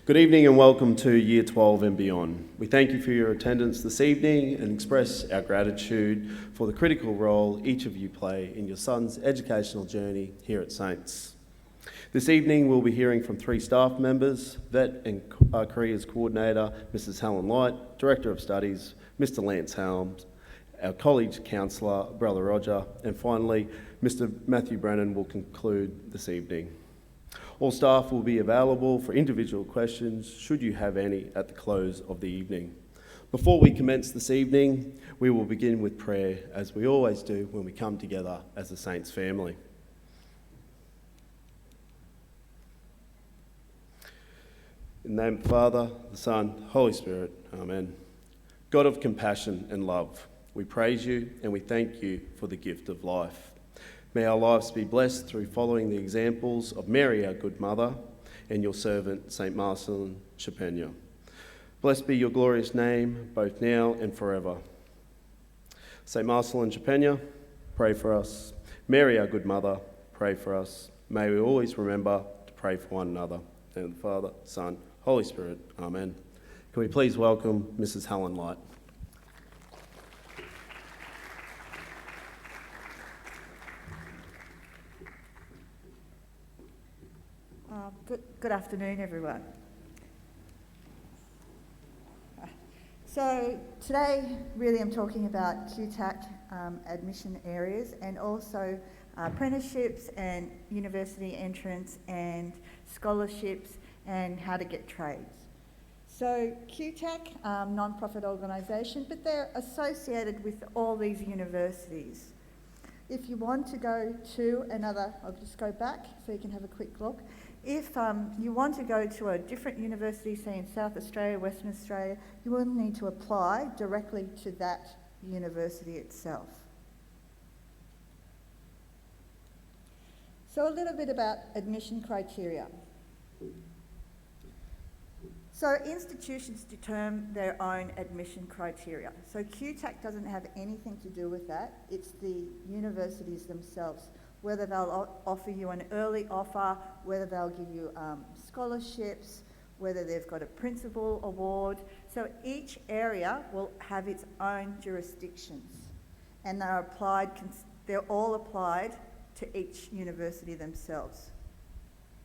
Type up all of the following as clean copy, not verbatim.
Good evening and welcome to Year 12 and beyond. We thank you for your attendance this evening and express our gratitude for the critical role each of you play in your son's educational journey here at Saints. This evening we'll be hearing from three staff members, Vet and Careers Coordinator, Mrs. Helen Light, Director of Studies, Mr. Lance Helms, our College Counsellor, Brother Roger, and finally, Mr. Matthew Brennan will conclude this evening. All staff will be available for individual questions, should you have any, at the close of the evening. Before we commence this evening, we will begin with prayer, as we always do when we come together as a Saints family. In the name of the Father, the Son, Holy Spirit, Amen. God of compassion and love, we praise you and we thank you for the gift of life. May our lives be blessed through following the examples of Mary, our good mother, and your servant, St. Marcelin Chapenia. Blessed be your glorious name, both now and forever. St. Marcelin Chapenia, pray for us. Mary, our good mother, pray for us. May we always remember to pray for one another. In the name of the Father, Son, Holy Spirit, Amen. Can we please welcome Mrs. Helen Light? Good afternoon, everyone. So today, really, I'm talking about Qtec admission areas and also apprenticeships and university entrance and scholarships and how to get trades. So Qtec, non-profit organisation, but they're associated with all these universities. If you want to go to another, I'll just go back so you can have a quick look. If you want to go to a different university, say in South Australia, Western Australia, you will need to apply directly to that university itself. So a little bit about admission criteria. So institutions determine their own admission criteria. So Qtec doesn't have anything to do with that. It's the universities themselves, whether they'll offer you an early offer, whether they'll give you scholarships, whether they've got a principal award. So each area will have its own jurisdictions, and they're all applied to each university themselves,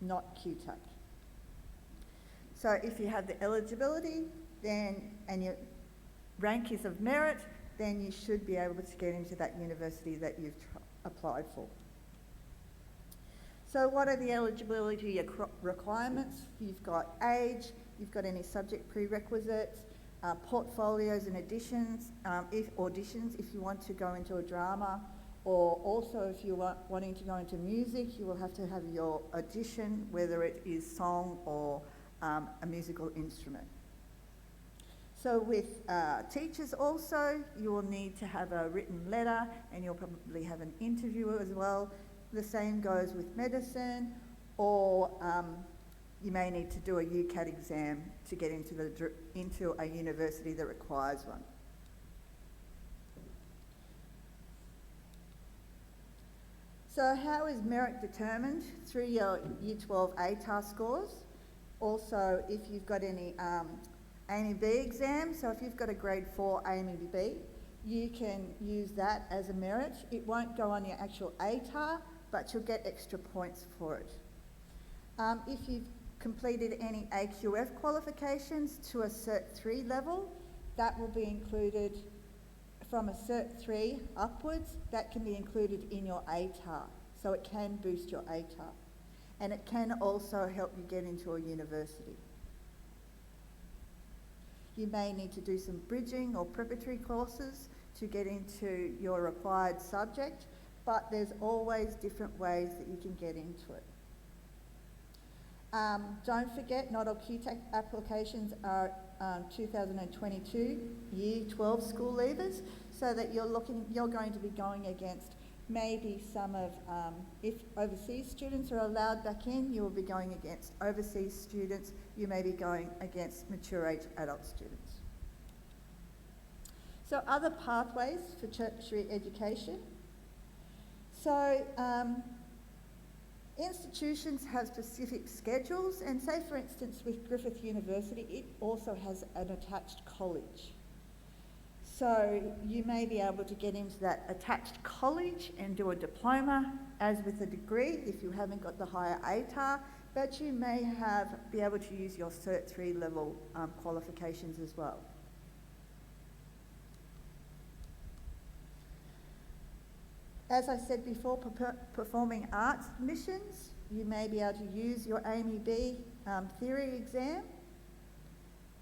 not Qtec. So if you have the eligibility, and your rank is of merit, then you should be able to get into that university that you've applied for. So what are the eligibility requirements? You've got age, you've got any subject prerequisites, portfolios and auditions if you want to go into a drama, or also if you're wanting to go into music, you will have to have your audition, whether it is song or a musical instrument. So with teachers also, you will need to have a written letter, and you'll probably have an interview as well. The same goes with medicine, or you may need to do a UCAT exam to get into a university that requires one. So how is merit determined? Through your Year 12 ATAR scores. Also, if you've got any A&B exams, so if you've got a grade 4 A&B, you can use that as a merit. It won't go on your actual ATAR, but you'll get extra points for it. If you've completed any AQF qualifications to a Cert 3 level, that will be included from a Cert 3 upwards. That can be included in your ATAR, so it can boost your ATAR. And it can also help you get into a university. You may need to do some bridging or preparatory courses to get into your required subject, but there's always different ways that you can get into it. Don't forget, not all Qtec applications are 2022 Year 12 school leavers, so that you're going to be going against maybe some of, if overseas students are allowed back in, you will be going against overseas students. You may be going against mature age adult students. So other pathways for tertiary education. So Institutions have specific schedules, and say for instance with Griffith University, it also has an attached college. So you may be able to get into that attached college and do a diploma, as with a degree if you haven't got the higher ATAR, but you may be able to use your Cert 3 level qualifications as well. As I said before, performing arts missions, you may be able to use your AME-B theory exam,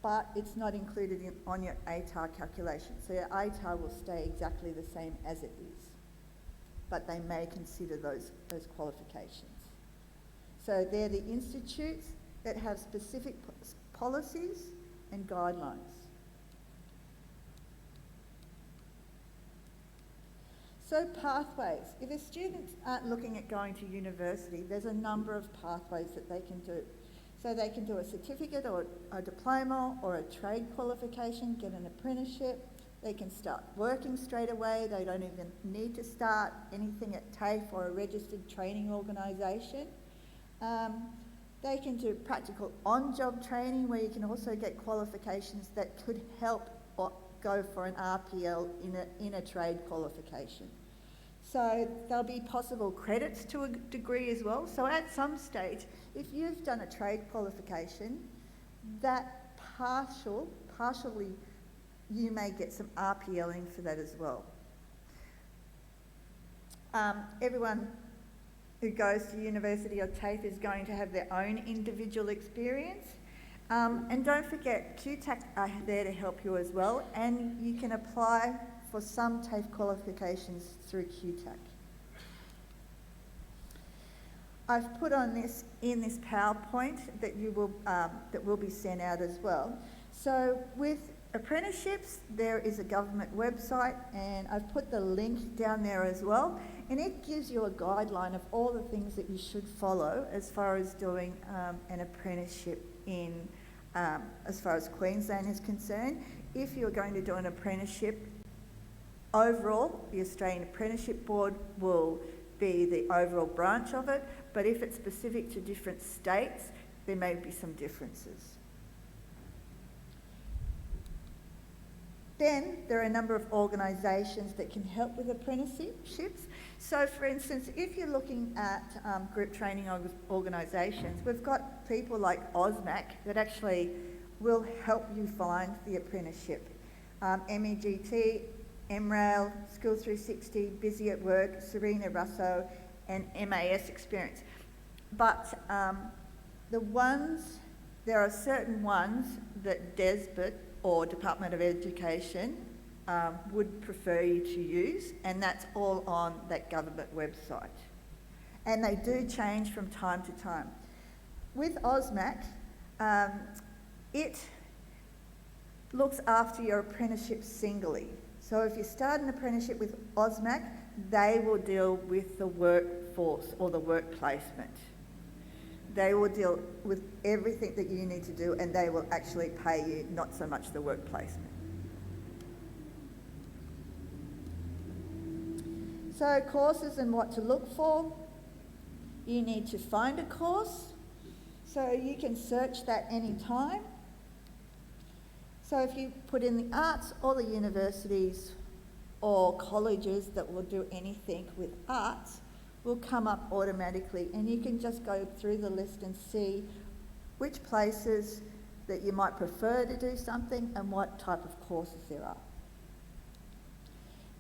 but it's not included on your ATAR calculation. So your ATAR will stay exactly the same as it is, but they may consider those qualifications. So they're the institutes that have specific policies and guidelines. So pathways. If a student's looking at going to university, there's a number of pathways that they can do. So they can do a certificate or a diploma or a trade qualification, get an apprenticeship. They can start working straight away. They don't even need to start anything at TAFE or a registered training organisation. They can do practical on-job training where you can also get qualifications that could help or go for an RPL in a trade qualification. So there'll be possible credits to a degree as well. So at some stage, if you've done a trade qualification, that partially you may get some RPLing for that as well. Everyone who goes to university or TAFE is going to have their own individual experience. And don't forget, Qtec are there to help you as well, and you can apply for some TAFE qualifications through Qtec. I've put on this in this PowerPoint that will be sent out as well. So with apprenticeships, there is a government website, and I've put the link down there as well, and it gives you a guideline of all the things that you should follow as far as doing an apprenticeship in as far as Queensland is concerned. If you're going to do an apprenticeship, overall, the Australian Apprenticeship Board will be the overall branch of it, but if it's specific to different states, there may be some differences. Then there are a number of organisations that can help with apprenticeships. So for instance, if you're looking at group training organisations, we've got people like AUSMAC that actually will help you find the apprenticeship. MEGT, MRail, Skills 360, Busy at Work, Serena Russo, and MAS Experience. But there are certain ones that DESBT or Department of Education would prefer you to use, and that's all on that government website. And they do change from time to time. With AUSMAC, it looks after your apprenticeship singly. So if you start an apprenticeship with AUSMAC, they will deal with the workforce or the work placement. They will deal with everything that you need to do, and they will actually pay you, not so much the work placement. So courses and what to look for. You need to find a course, so you can search that anytime. So if you put in the arts, all the universities or colleges that will do anything with arts will come up automatically, and you can just go through the list and see which places that you might prefer to do something and what type of courses there are.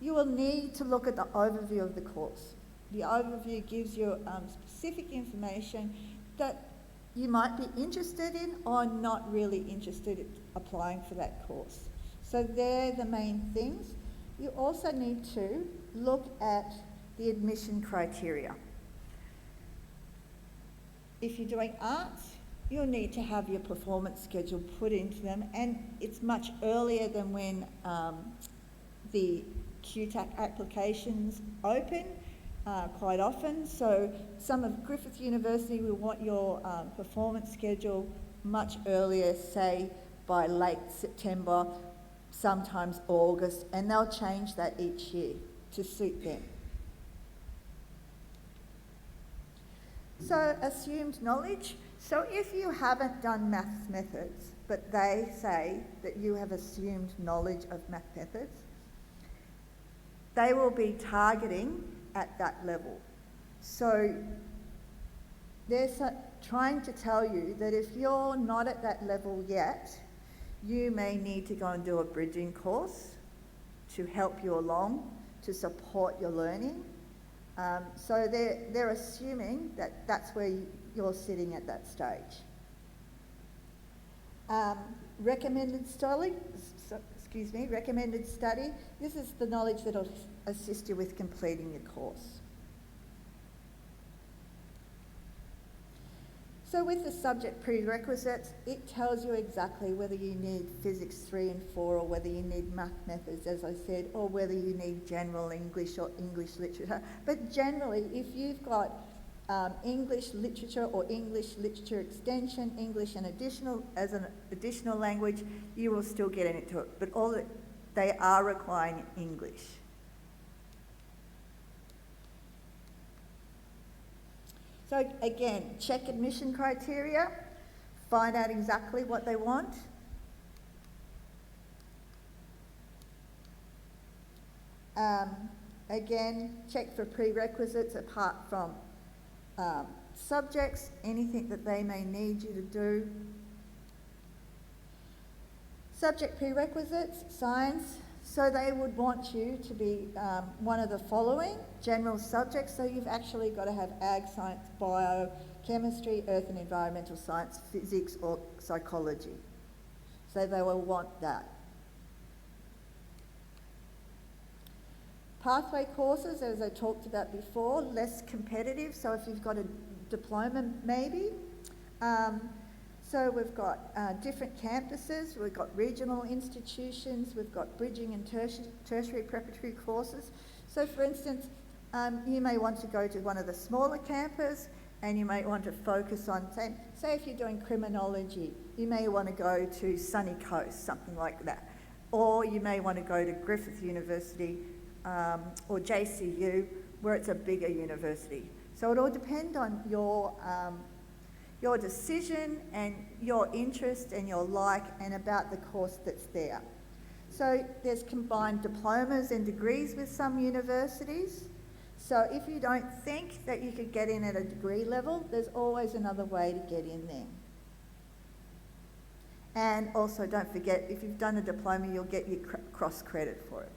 You will need to look at the overview of the course. The overview gives you specific information that you might be interested in or not really interested in applying for that course. So they're the main things. You also need to look at the admission criteria. If you're doing arts, you'll need to have your performance schedule put into them, and it's much earlier than when the Qtec applications open quite often. So some of Griffith University will want your performance schedule much earlier, say by late September, sometimes August, and they'll change that each year to suit them. So assumed knowledge. So if you haven't done maths methods, but they say that you have assumed knowledge of math methods, they will be targeting at that level. So they're trying to tell you that if you're not at that level yet, you may need to go and do a bridging course to help you along, to support your learning. So they're assuming that that's where you're sitting at that stage. Recommended study. This is the knowledge that will assist you with completing your course. So with the subject prerequisites, it tells you exactly whether you need physics 3 and 4, or whether you need math methods, as I said, or whether you need general English or English literature. But generally, if you've got English literature or English literature extension, English and as an additional language, you will still get into it. But they are requiring English. So again, check admission criteria, find out exactly what they want. Again, check for prerequisites apart from subjects, anything that they may need you to do. Subject prerequisites, science. So they would want you to be one of the following general subjects. So you've actually got to have ag science, bio, chemistry, earth and environmental science, physics or psychology. So they will want that. Pathway courses, as I talked about before, less competitive. So if you've got a diploma maybe. So we've got different campuses, we've got regional institutions, we've got bridging and tertiary preparatory courses. So for instance, you may want to go to one of the smaller campuses and you may want to focus on, say if you're doing criminology, you may want to go to Sunny Coast, something like that. Or you may want to go to Griffith University or JCU, where it's a bigger university. So it all depends on your decision and your interest and your like and about the course that's there. So there's combined diplomas and degrees with some universities. So if you don't think that you could get in at a degree level, there's always another way to get in there. And also don't forget, if you've done a diploma, you'll get your cross credit for it.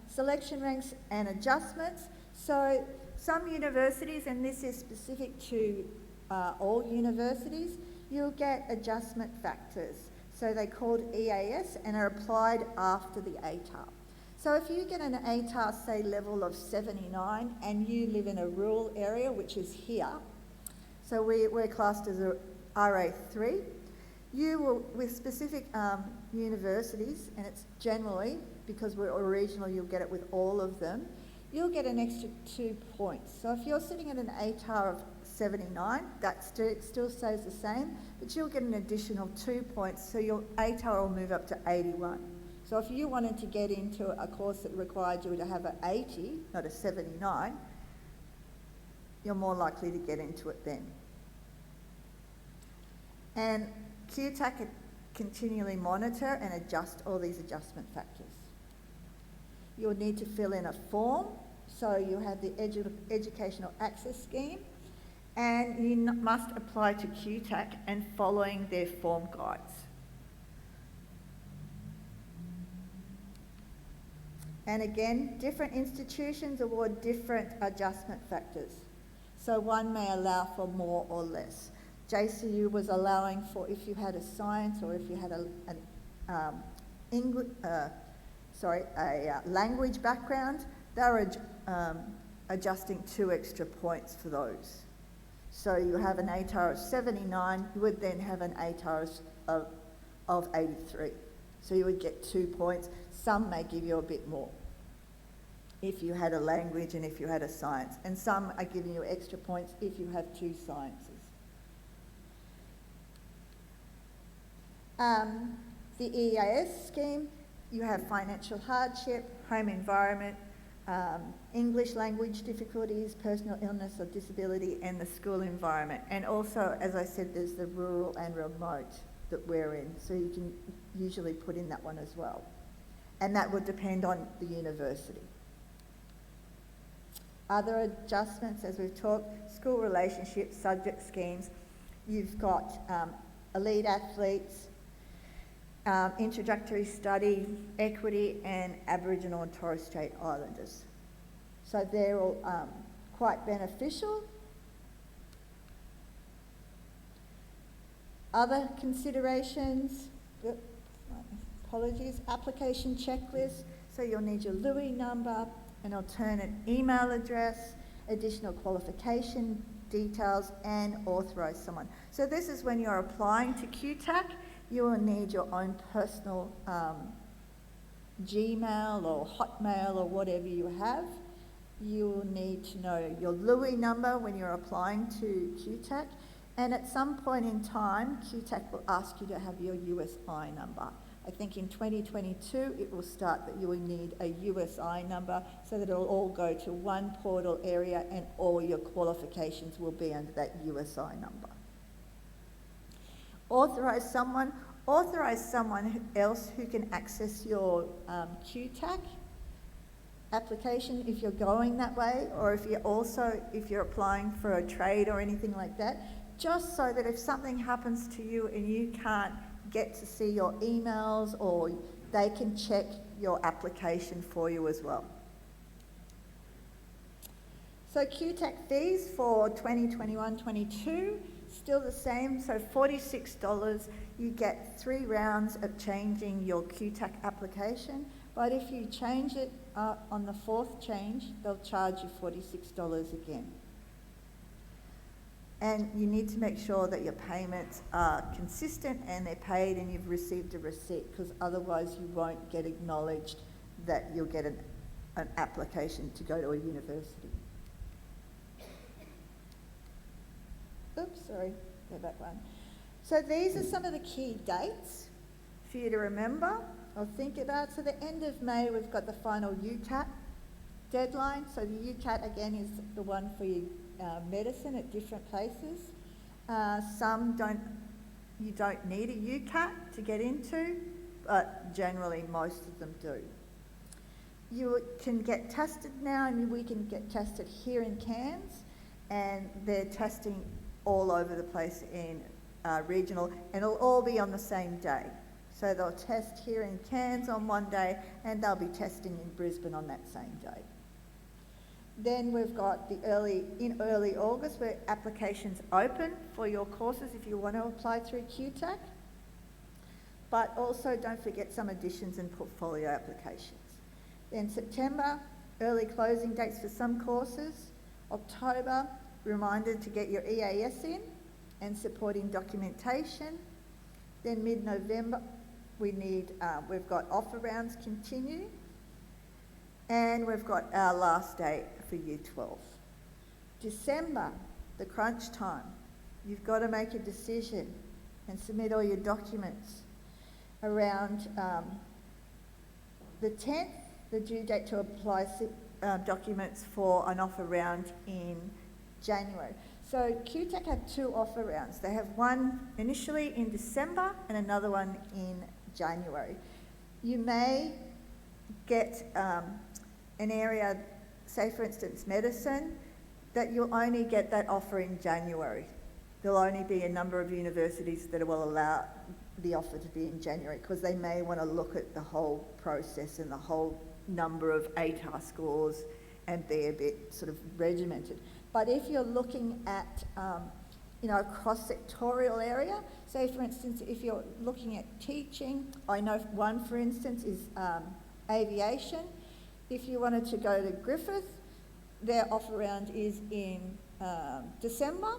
Selection ranks and adjustments. So some universities, and this is specific to all universities, you'll get adjustment factors. So they're called EAS and are applied after the ATAR. So if you get an ATAR, say, level of 79 and you live in a rural area, which is here, so we're classed as a RA3, you will, with specific universities, and it's generally, because we're regional, you'll get it with all of them, you'll get an extra 2 points. So if you're sitting at an ATAR of 79, that still stays the same, but you'll get an additional 2 points, so your ATAR will move up to 81. So if you wanted to get into a course that required you to have an 80, not a 79, you're more likely to get into it then. And Qtec continually monitor and adjust all these adjustment factors. You'll need to fill in a form. So you have the Educational Access Scheme, and you must apply to Qtec and following their form guides. And again, different institutions award different adjustment factors. So one may allow for more or less. JCU was allowing for if you had a science or if you had a language background, they were adjusting 2 extra points for those. So you have an ATAR of 79, you would then have an ATAR of 83. So you would get 2 points. Some may give you a bit more if you had a language and if you had a science. And some are giving you extra points if you have 2 sciences. The EAS scheme, you have financial hardship, home environment, English language difficulties, personal illness or disability, and the school environment. And also, as I said, there's the rural and remote that we're in, so you can usually put in that one as well. And that will depend on the university. Other adjustments, as we've talked, school relationships, subject schemes. You've got elite athletes, introductory study, equity, and Aboriginal and Torres Strait Islanders. So they're all quite beneficial. Other considerations, apologies, application checklist. So you'll need your LUI number, an alternate email address, additional qualification details, and authorise someone. So this is when you're applying to Qtec, you will need your own personal Gmail or Hotmail or whatever you have. You will need to know your LUI number when you're applying to Qtec, and at some point in time, Qtec will ask you to have your USI number. I think in 2022, it will start that you will need a USI number so that it will all go to one portal area and all your qualifications will be under that USI number. Authorise someone else who can access your Qtec application if you're going that way, or if you're applying for a trade or anything like that, just so that if something happens to you and you can't get to see your emails, or they can check your application for you as well. So Qtec fees for 2021-22, still the same, so $46. You get 3 rounds of changing your Qtec application, but if you change it on the 4th change, they'll charge you $46 again. And you need to make sure that your payments are consistent and they're paid and you've received a receipt, because otherwise you won't get acknowledged that you'll get an application to go to a university. Oops, sorry, go back one. So these are some of the key dates for you to remember or think about. So the end of May, we've got the final Utap deadline. So the Utap, again, is the one for your medicine at different places. You don't need a UCAT to get into, but generally most of them do. You can get tested now, and we can get tested here in Cairns, and they're testing all over the place in regional, and it'll all be on the same day. So they'll test here in Cairns on one day, and they'll be testing in Brisbane on that same day. Then we've got in early August, where applications open for your courses if you want to apply through Qtec. But also don't forget some additions and portfolio applications. Then September, early closing dates for some courses. October, reminder to get your EAS in and supporting documentation. Then mid-November, we've got offer rounds continue. And we've got our last date for Year 12. December, the crunch time. You've got to make a decision and submit all your documents. Around the 10th, the due date to apply documents for an offer round in January. So Qtec have 2 offer rounds. They have one initially in December and another one in January. You may get an area, say for instance medicine, that you'll only get that offer in January. There'll only be a number of universities that will allow the offer to be in January, because they may want to look at the whole process and the whole number of ATAR scores and be a bit sort of regimented. But if you're looking at a cross-sectorial area, say for instance if you're looking at teaching, I know one for instance is aviation. If you wanted to go to Griffith, their offer round is in December,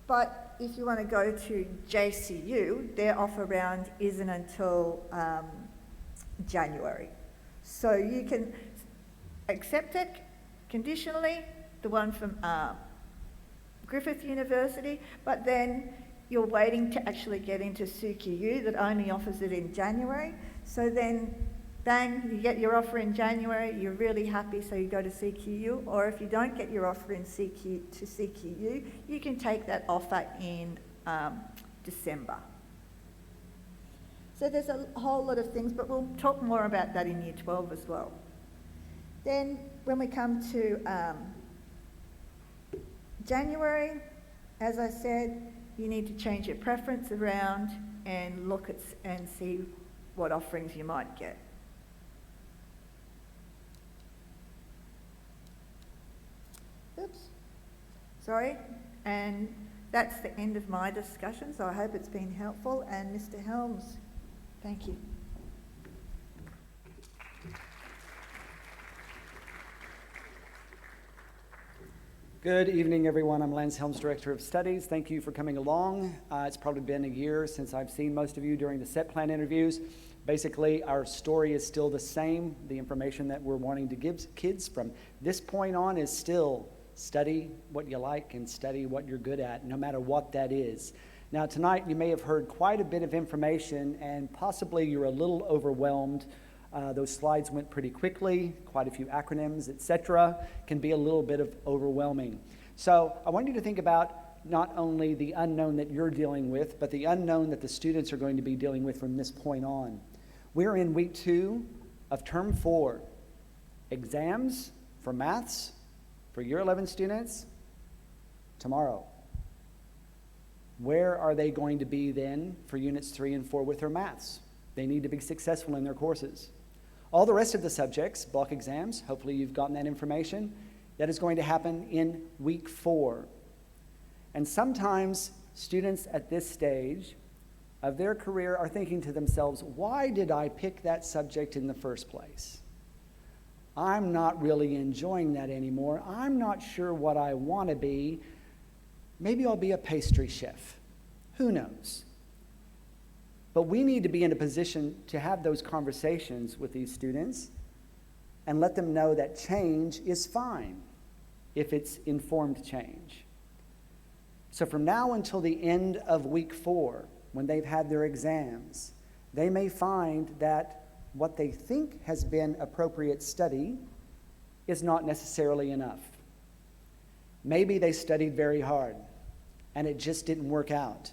but if you want to go to JCU, their offer round isn't until January. So you can accept it conditionally, the one from Griffith University, but then you're waiting to actually get into SUQU that only offers it in January. So then bang, you get your offer in January, you're really happy, so you go to CQU, or if you don't get your offer in CQU, you can take that offer in December. So there's a whole lot of things, but we'll talk more about that in Year 12 as well. Then when we come to January, as I said, you need to change your preference around and look at and see what offerings you might get. Oops, sorry, and that's the end of my discussion, so I hope it's been helpful. And Mr. Helms, thank you. Good evening, everyone. I'm Lance Helms, Director of Studies. Thank you for coming along. It's probably been a year since I've seen most of you during the set plan interviews. Basically, our story is still the same. The information that we're wanting to give kids from this point on is still study what you like and study what you're good at, no matter what that is. Now, tonight you may have heard quite a bit of information and possibly you're a little overwhelmed. Those slides went pretty quickly, quite a few acronyms, etc. Can be a little bit of overwhelming. So I want you to think about not only the unknown that you're dealing with, but the unknown that the students are going to be dealing with from this point on. We're in week 2 of term 4. Exams for maths for year 11 students tomorrow. Where are they going to be then for units 3 and 4 with their maths? They need to be successful in their courses. All the rest of the subjects, block exams, hopefully you've gotten that information, that is going to happen in week 4. And sometimes students at this stage of their career are thinking to themselves, why did I pick that subject in the first place? I'm not really enjoying that anymore. I'm not sure what I want to be. Maybe I'll be a pastry chef. Who knows? But we need to be in a position to have those conversations with these students and let them know that change is fine if it's informed change. So from now until the end of week 4, when they've had their exams, they may find that what they think has been appropriate study is not necessarily enough. Maybe they studied very hard and it just didn't work out.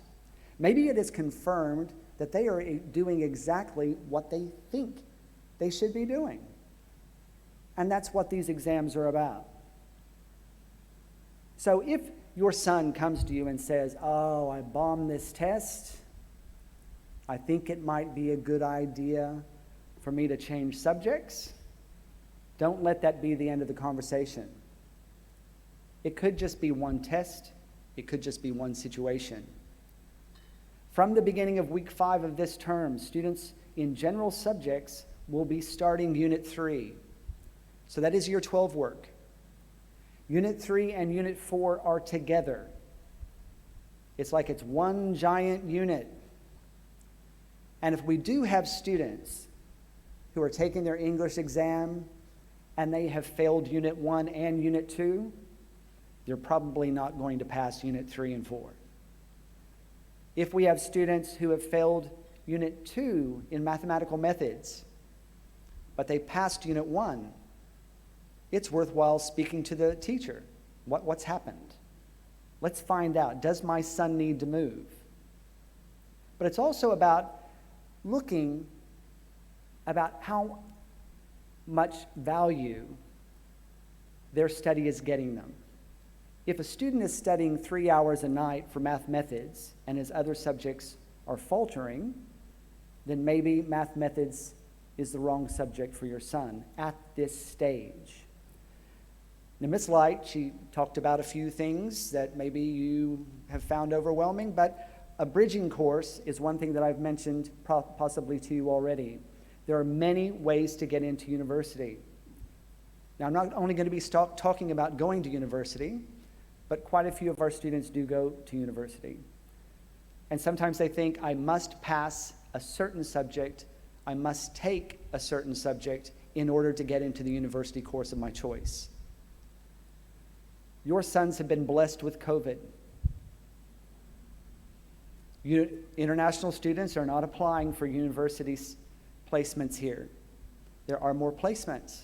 Maybe it is confirmed that they are doing exactly what they think they should be doing. And that's what these exams are about. So if your son comes to you and says, oh, I bombed this test, I think it might be a good idea for me to change subjects, don't let that be the end of the conversation. It could just be one test. It could just be one situation. From the beginning of week 5 of this term, students in general subjects will be starting Unit 3. So that is Year 12 work. Unit 3 and Unit 4 are together. It's like it's one giant unit. And if we do have students who are taking their English exam and they have failed Unit 1 and Unit 2, they're probably not going to pass Unit 3 and 4. If we have students who have failed Unit 2 in mathematical methods, but they passed Unit 1, it's worthwhile speaking to the teacher. What's happened? Let's find out. Does my son need to move? But it's also about looking about how much value their study is getting them. If a student is studying 3 hours a night for math methods and his other subjects are faltering, then maybe math methods is the wrong subject for your son at this stage. Now, Ms. Light, she talked about a few things that maybe you have found overwhelming, but a bridging course is one thing that I've mentioned possibly to you already. There are many ways to get into university. Now, I'm not only going to be talking about going to university, but quite a few of our students do go to university. And sometimes they think, I must pass a certain subject, I must take a certain subject in order to get into the university course of my choice. Your sons have been blessed with COVID. International students are not applying for university placements here. there are more placements.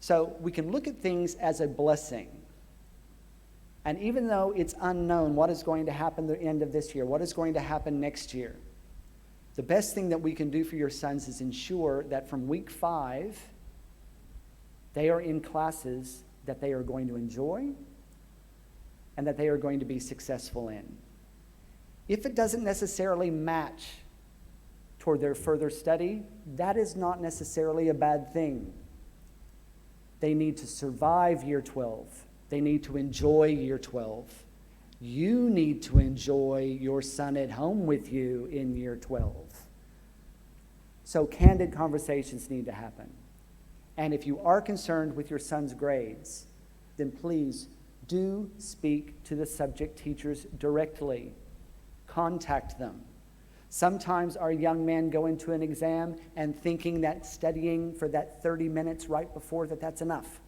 So we can look at things as a blessing. And even though it's unknown what is going to happen at the end of this year, what is going to happen next year, the best thing that we can do for your sons is ensure that from week 5, they are in classes that they are going to enjoy and that they are going to be successful in. If it doesn't necessarily match toward their further study, that is not necessarily a bad thing. They need to survive year 12. They need to enjoy year 12. You need to enjoy your son at home with you in year 12. So candid conversations need to happen. And if you are concerned with your son's grades, then please do speak to the subject teachers directly. Contact them. Sometimes our young men go into an exam and thinking that studying for that 30 minutes right before that's enough.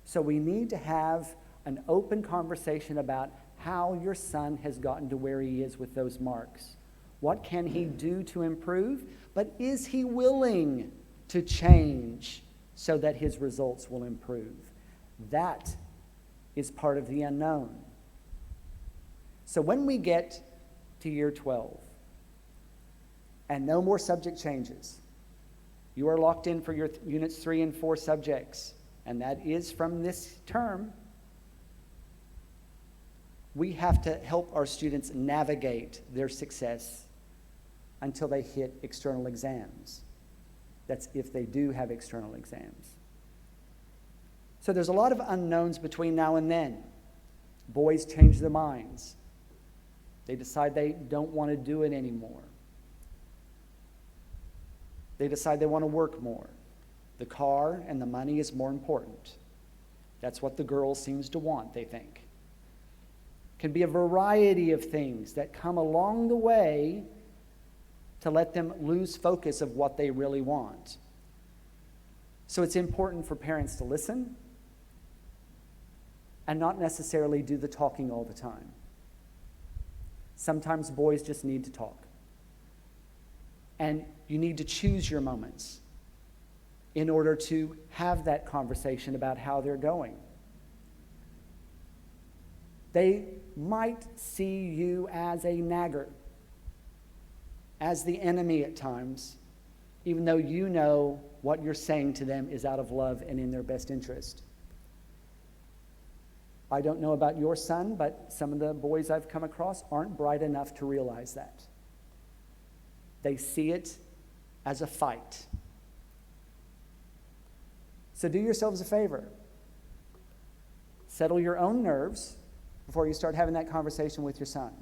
So we need to have an open conversation about how your son has gotten to where he is with those marks. What can he do to improve? But is he willing to change so that his results will improve? That is part of the unknown. So when we get to year 12 and no more subject changes, you are locked in for your units 3 and 4 subjects, and that is from this term. We have to help our students navigate their success until they hit external exams. That's if they do have external exams. So there's a lot of unknowns between now and then. Boys change their minds. They decide they don't want to do it anymore. They decide they want to work more. The car and the money is more important. That's what the girl seems to want, they think. Can be a variety of things that come along the way to let them lose focus of what they really want. So it's important for parents to listen and not necessarily do the talking all the time. Sometimes boys just need to talk. And you need to choose your moments in order to have that conversation about how they're going. They might see you as a nagger, as the enemy at times, even though you know what you're saying to them is out of love and in their best interest. I don't know about your son, but some of the boys I've come across aren't bright enough to realize that. They see it as a fight. So do yourselves a favor. Settle your own nerves before you start having that conversation with your son.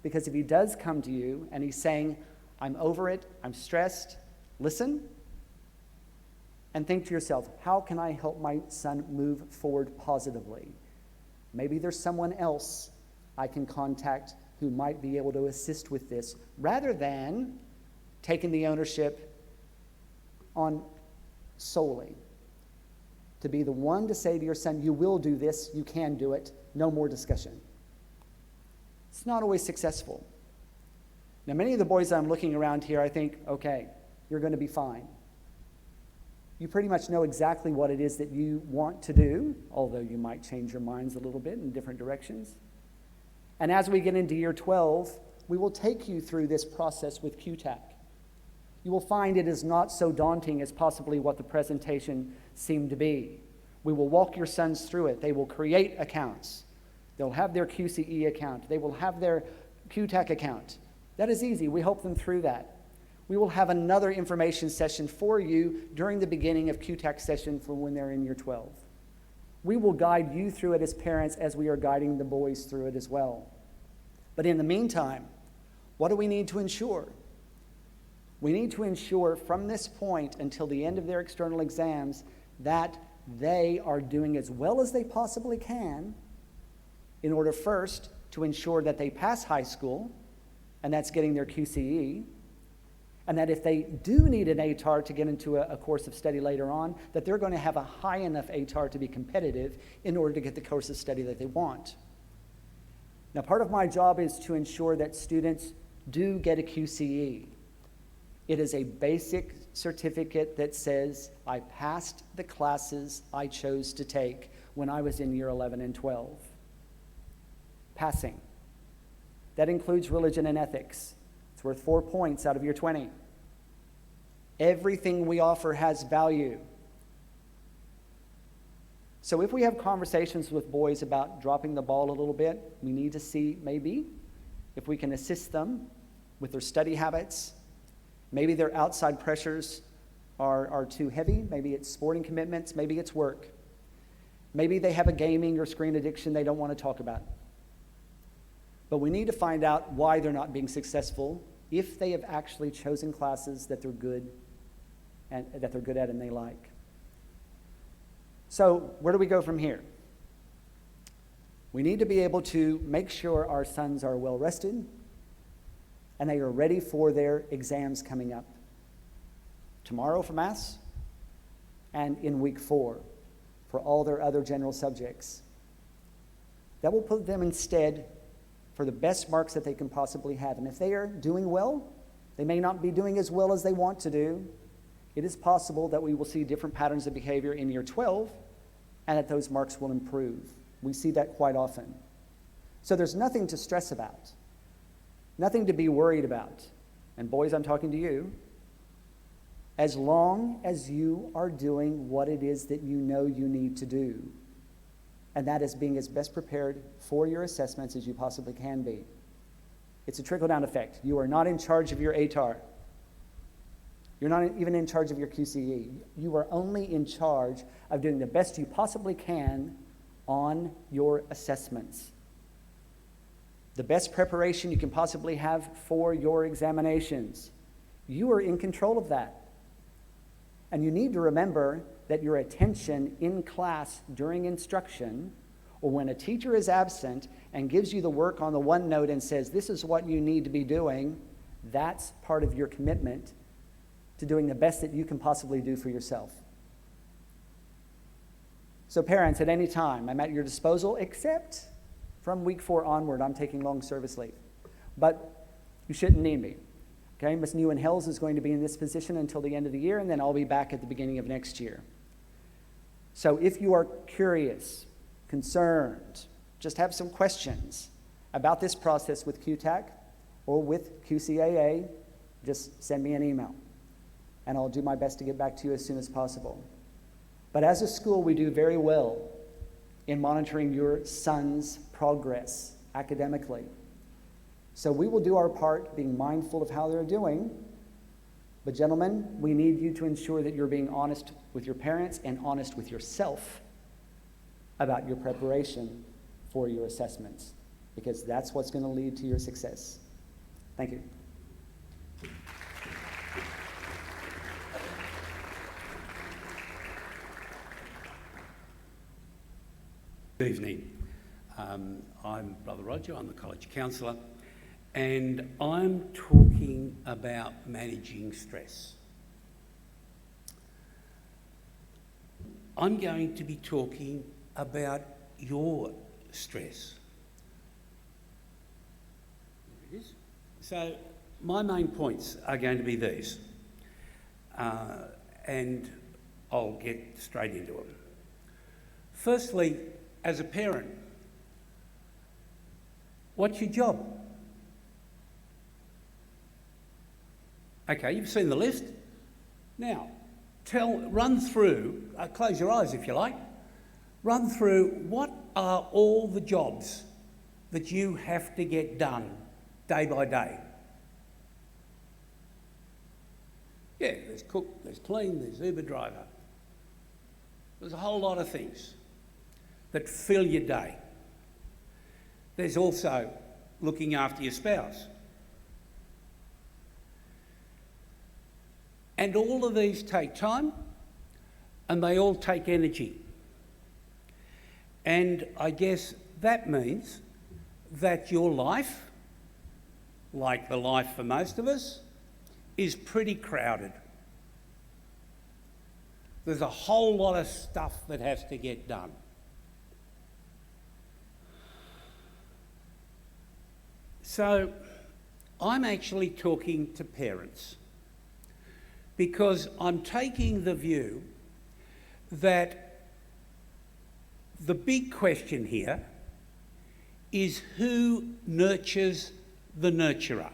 Because if he does come to you and he's saying, I'm over it, I'm stressed, listen and think to yourself, how can I help my son move forward positively? Maybe there's someone else I can contact who might be able to assist with this, rather than taking the ownership on solely. To be the one to say to your son, you will do this, you can do it, no more discussion. It's not always successful. Now, many of the boys I'm looking around here, I think, okay, you're going to be fine. You pretty much know exactly what it is that you want to do, although you might change your minds a little bit in different directions. And as we get into year 12, we will take you through this process with Qtec. You will find it is not so daunting as possibly what the presentation seemed to be. We will walk your sons through it. They will create accounts. They'll have their QCE account. They will have their Qtec account. That is easy. We help them through that. We will have another information session for you during the beginning of Qtec session for when they're in year 12. We will guide you through it as parents as we are guiding the boys through it as well. But in the meantime, what do we need to ensure? We need to ensure from this point until the end of their external exams that they are doing as well as they possibly can in order first to ensure that they pass high school, and that's getting their QCE, and that if they do need an ATAR to get into a course of study later on, that they're going to have a high enough ATAR to be competitive in order to get the course of study that they want. Now, part of my job is to ensure that students do get a QCE. It is a basic certificate that says I passed the classes I chose to take when I was in year 11 and 12. Passing. That includes religion and ethics. It's worth 4 points out of your 20. Everything we offer has value. So if we have conversations with boys about dropping the ball a little bit, we need to see maybe if we can assist them with their study habits. Maybe their outside pressures are too heavy. Maybe it's sporting commitments. Maybe it's work. Maybe they have a gaming or screen addiction they don't want to talk about. But we need to find out why they're not being successful if they have actually chosen classes that they're good at and they like. So where do we go from here? We need to be able to make sure our sons are well rested and they are ready for their exams coming up tomorrow for maths and in week 4 for all their other general subjects. That will put them instead for the best marks that they can possibly have. And if they are doing well, they may not be doing as well as they want to do. It is possible that we will see different patterns of behavior in year 12 and that those marks will improve. We see that quite often. So there's nothing to stress about, nothing to be worried about. And boys, I'm talking to you. As long as you are doing what it is that you know you need to do, and that is being as best prepared for your assessments as you possibly can be. It's a trickle-down effect. You are not in charge of your ATAR. You're not even in charge of your QCE. You are only in charge of doing the best you possibly can on your assessments. The best preparation you can possibly have for your examinations. You are in control of that. And you need to remember that your attention in class during instruction, or when a teacher is absent and gives you the work on the OneNote and says, this is what you need to be doing, that's part of your commitment to doing the best that you can possibly do for yourself. So parents, at any time, I'm at your disposal, except from week 4 onward, I'm taking long service leave. But you shouldn't need me. Okay, Ms. New and Helms is going to be in this position until the end of the year, and then I'll be back at the beginning of next year. So if you are curious, concerned, just have some questions about this process with Qtec or with QCAA, just send me an email, and I'll do my best to get back to you as soon as possible. But as a school, we do very well in monitoring your son's progress academically. So we will do our part, being mindful of how they're doing. But gentlemen, we need you to ensure that you're being honest with your parents and honest with yourself about your preparation for your assessments, because that's what's going to lead to your success. Thank you. Good evening. I'm Brother Roger, I'm the college counsellor, and I'm talking about managing stress. I'm going to be talking about your stress. There it is. So my main points are going to be these, and I'll get straight into them. Firstly, as a parent, what's your job? Okay, you've seen the list. Now, run through, close your eyes if you like, run through what are all the jobs that you have to get done day by day. Yeah, there's cook, there's clean, there's Uber driver. There's a whole lot of things that fill your day. There's also looking after your spouse. And all of these take time, and they all take energy. And I guess that means that your life, like the life for most of us, is pretty crowded. There's a whole lot of stuff that has to get done. So I'm actually talking to parents because I'm taking the view that the big question here is who nurtures the nurturer.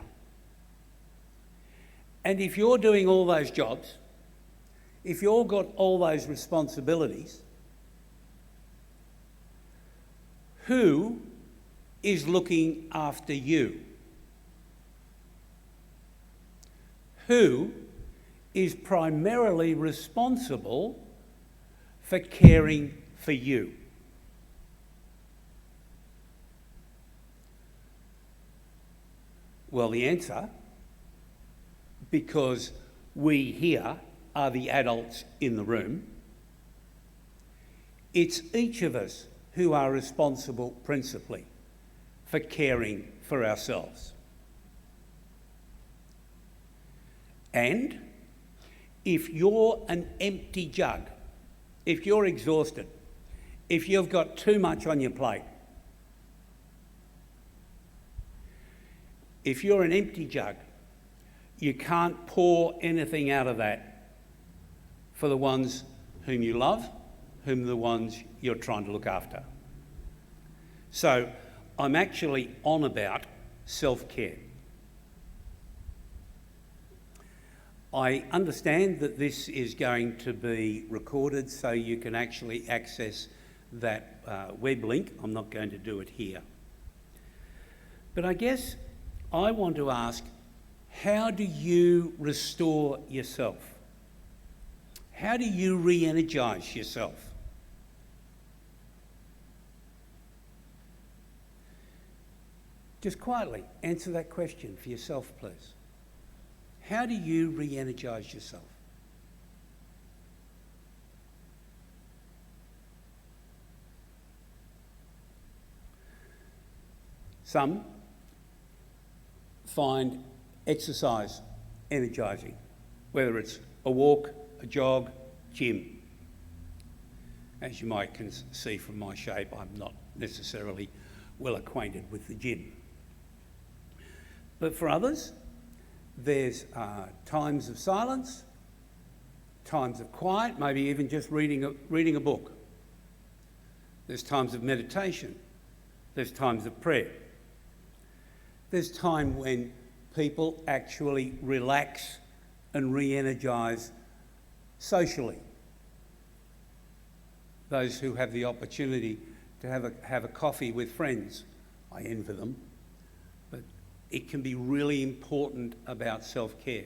And if you're doing all those jobs, if you've got all those responsibilities, who is looking after you? Who is primarily responsible for caring for you? Well, the answer, because we here are the adults in the room, it's each of us who are responsible principally for caring for ourselves. And if you're an empty jug, if you're exhausted, if you've got too much on your plate, if you're an empty jug, you can't pour anything out of that for the ones whom you love, the ones you're trying to look after. So I'm actually on about self-care. I understand that this is going to be recorded so you can actually access that web link. I'm not going to do it here. But I guess I want to ask, how do you restore yourself? How do you re-energize yourself? Just quietly answer that question for yourself, please. How do you re-energize yourself? Some find exercise energising, whether it's a walk, a jog, gym. As you might see from my shape, I'm not necessarily well acquainted with the gym. But for others, there's times of silence, times of quiet, maybe even just reading a book. There's times of meditation. There's times of prayer. There's time when people actually relax and re-energise socially. Those who have the opportunity to have a coffee with friends, I envy them, but it can be really important about self-care.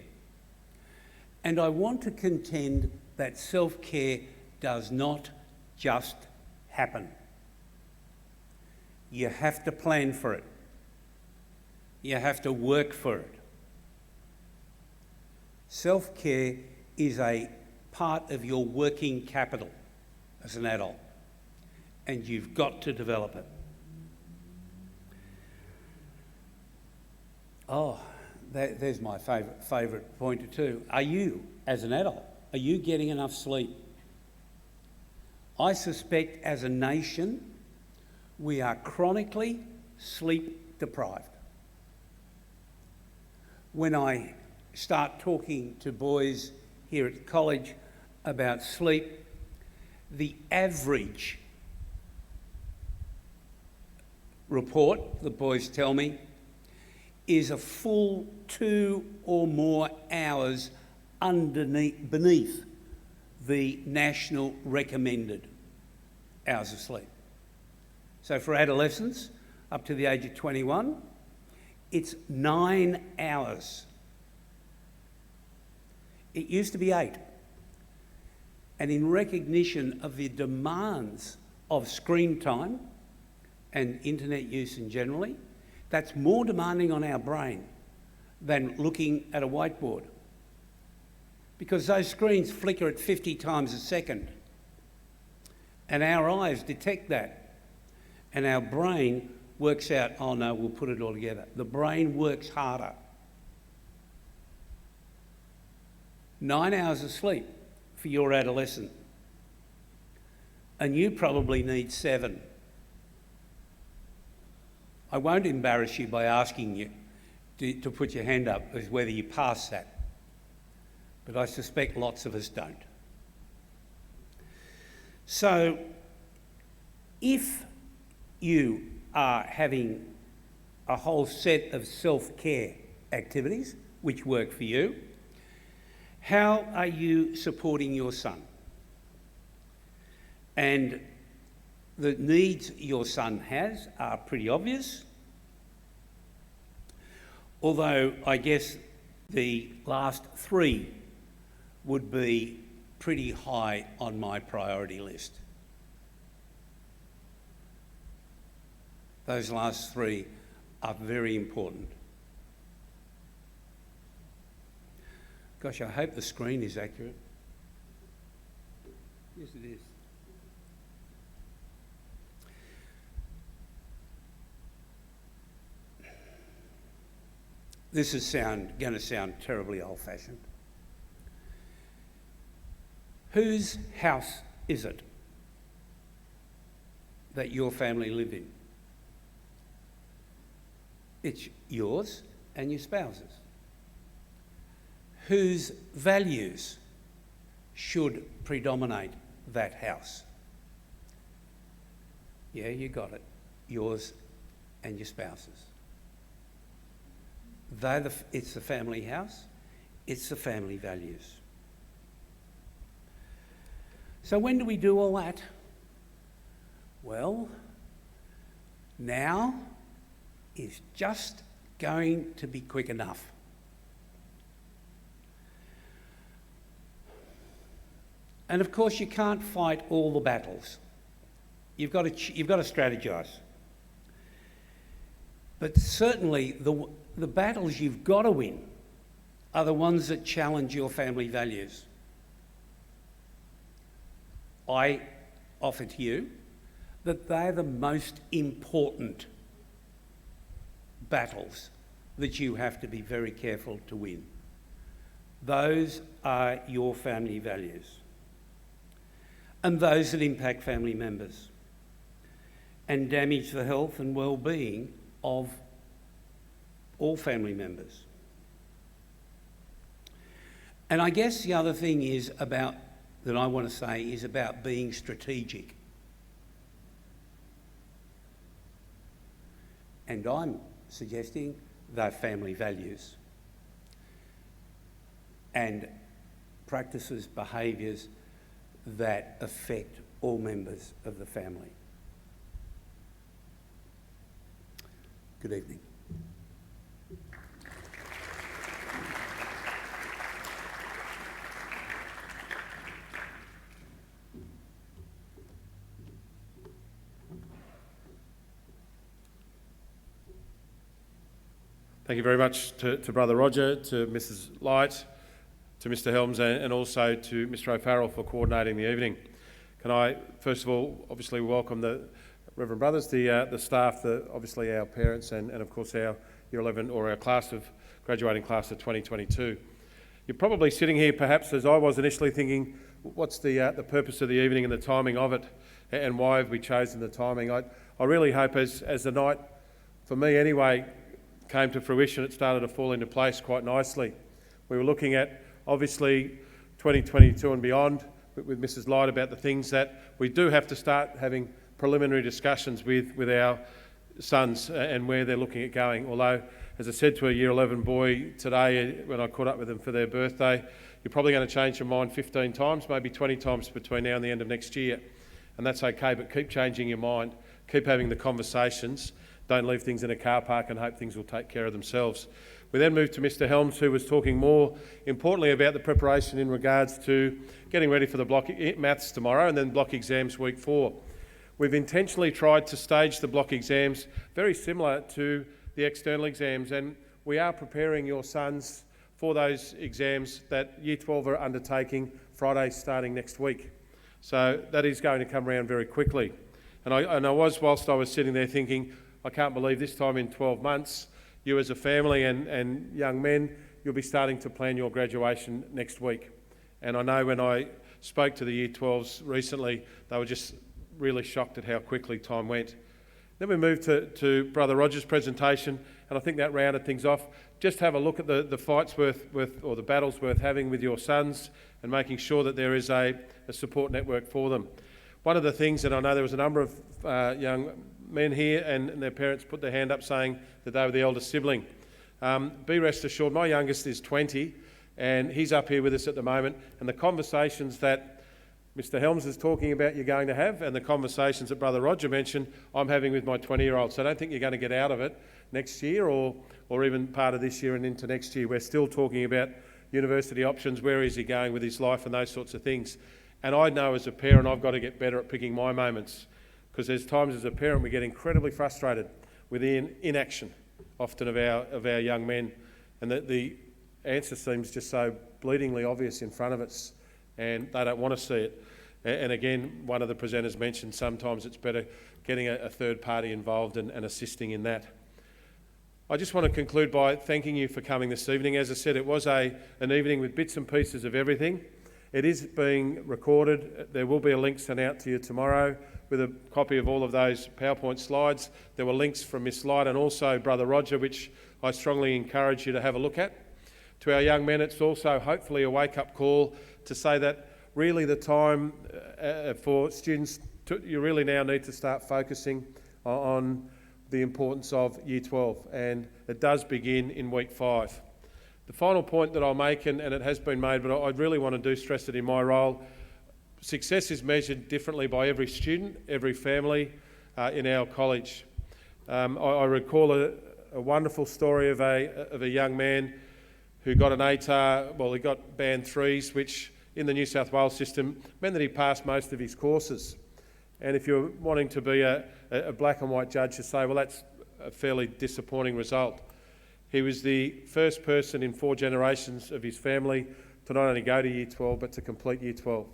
And I want to contend that self-care does not just happen. You have to plan for it. You have to work for it. Self-care is a part of your working capital as an adult, and you've got to develop it. Oh, there's my favourite pointer too. Are you, as an adult, are you getting enough sleep? I suspect as a nation, we are chronically sleep deprived. When I start talking to boys here at college about sleep, the average report, the boys tell me, is a full 2 or more hours beneath the national recommended hours of sleep. So for adolescents up to the age of 21, it's 9 hours. It used to be 8. And in recognition of the demands of screen time and internet use in generally, that's more demanding on our brain than looking at a whiteboard. Because those screens flicker at 50 times a second. And our eyes detect that. And our brain works out, oh no, we'll put it all together. The brain works harder. 9 hours of sleep for your adolescent. And you probably need 7. I won't embarrass you by asking you to put your hand up as whether you pass that. but I suspect lots of us don't. So, if you are having a whole set of self-care activities which work for you, how are you supporting your son? And the needs your son has are pretty obvious, although I guess the last three would be pretty high on my priority list. Those last three are very important. Gosh, I hope the screen is accurate. Yes, it is. This is going to sound terribly old-fashioned. Whose house is it that your family live in? It's yours and your spouse's. Whose values should predominate that house? Yeah, you got it. Yours and your spouse's. It's the family house, it's the family values. So when do we do all that? Well, now is just going to be quick enough. And of course you can't fight all the battles. You've got to strategise. But certainly the battles you've got to win are the ones that challenge your family values. I offer to you that they're the most important battles that you have to be very careful to win. Those are your family values, and those that impact family members and damage the health and well-being of all family members. And I guess the other thing that I want to say is about being strategic. And I'm suggesting they're family values and practices, behaviours that affect all members of the family. Good evening. Thank you very much to Brother Roger, to Mrs. Light, to Mr. Helms, and also to Mr. O'Farrell for coordinating the evening. Can I, first of all, obviously welcome the Reverend Brothers, the staff, obviously our parents, and of course our Year 11 or our graduating class of 2022. You're probably sitting here, perhaps as I was initially, thinking, what's the purpose of the evening and the timing of it, and why have we chosen the timing? I really hope as the night, for me anyway, came to fruition, it started to fall into place quite nicely. We were looking at, obviously, 2022 and beyond with Mrs. Light about the things that we do have to start having preliminary discussions with our sons and where they're looking at going. Although, as I said to a Year 11 boy today when I caught up with them for their birthday, you're probably going to change your mind 15 times, maybe 20 times between now and the end of next year. And that's okay, but keep changing your mind, keep having the conversations. Don't leave things in a car park and hope things will take care of themselves. We then moved to Mr. Helms, who was talking more importantly about the preparation in regards to getting ready for the block maths tomorrow and then block exams week 4. We've intentionally tried to stage the block exams very similar to the external exams, and we are preparing your sons for those exams that Year 12 are undertaking Friday starting next week. So that is going to come around very quickly. And I was, whilst I was sitting there thinking, I can't believe this time in 12 months, you as a family and young men, you'll be starting to plan your graduation next week. And I know when I spoke to the Year 12s recently, they were just really shocked at how quickly time went. Then we moved to Brother Roger's presentation, and I think that rounded things off. Just have a look at the fights or the battles worth having with your sons and making sure that there is a support network for them. One of the things, and I know there was a number of young men here and their parents put their hand up saying that they were the eldest sibling. Be rest assured, my youngest is 20 and he's up here with us at the moment, and the conversations that Mr. Helms is talking about you're going to have, and the conversations that Brother Roger mentioned, I'm having with my 20-year-old. So I don't think you're going to get out of it next year or even part of this year and into next year. We're still talking about university options, where is he going with his life and those sorts of things. And I know as a parent I've got to get better at picking my moments, because there's times as a parent we get incredibly frustrated with the inaction often of our young men, and that the answer seems just so bleedingly obvious in front of us and they don't want to see it. And again, one of the presenters mentioned sometimes it's better getting a third party involved and assisting in that. I just want to conclude by thanking you for coming this evening. As I said, it was an evening with bits and pieces of everything. It is being recorded. There will be a link sent out to you tomorrow with a copy of all of those PowerPoint slides. There were links from Miss Light and also Brother Roger, which I strongly encourage you to have a look at. To our young men, it's also hopefully a wake-up call to say that really the time for students, you really now need to start focusing on the importance of Year 12, and it does begin in week 5. The final point that I'll make, and it has been made, but I really want to stress it in my role, success is measured differently by every student, every family in our college. I recall a wonderful story of a young man who got an ATAR, well, he got band 3s, which in the New South Wales system meant that he passed most of his courses. And if you're wanting to be a black and white judge, to say, well, that's a fairly disappointing result. He was the first person in 4 generations of his family to not only go to Year 12, but to complete Year 12.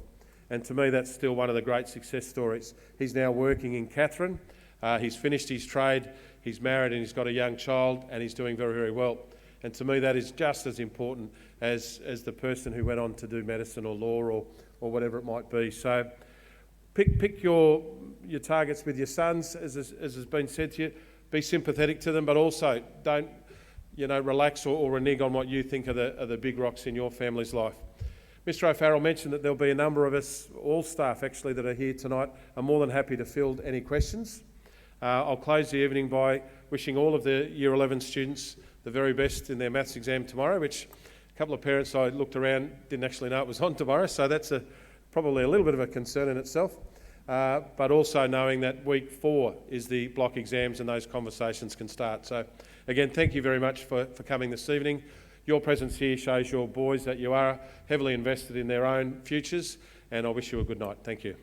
And to me, that's still one of the great success stories. He's now working in Katherine. He's finished his trade, he's married and he's got a young child, and he's doing very, very well. And to me, that is just as important as the person who went on to do medicine or law or whatever it might be. So pick your targets with your sons, as has been said to you. Be sympathetic to them, but also don't relax or renege on what you think are the big rocks in your family's life. Mr. O'Farrell mentioned that there'll be a number of us, all staff actually, that are here tonight. I'm more than happy to field any questions. I'll close the evening by wishing all of the Year 11 students the very best in their maths exam tomorrow, which a couple of parents I looked around didn't actually know it was on tomorrow, so that's probably a little bit of a concern in itself. But also knowing that week 4 is the block exams and those conversations can start. So again, thank you very much for coming this evening. Your presence here shows your boys that you are heavily invested in their own futures, and I wish you a good night. Thank you.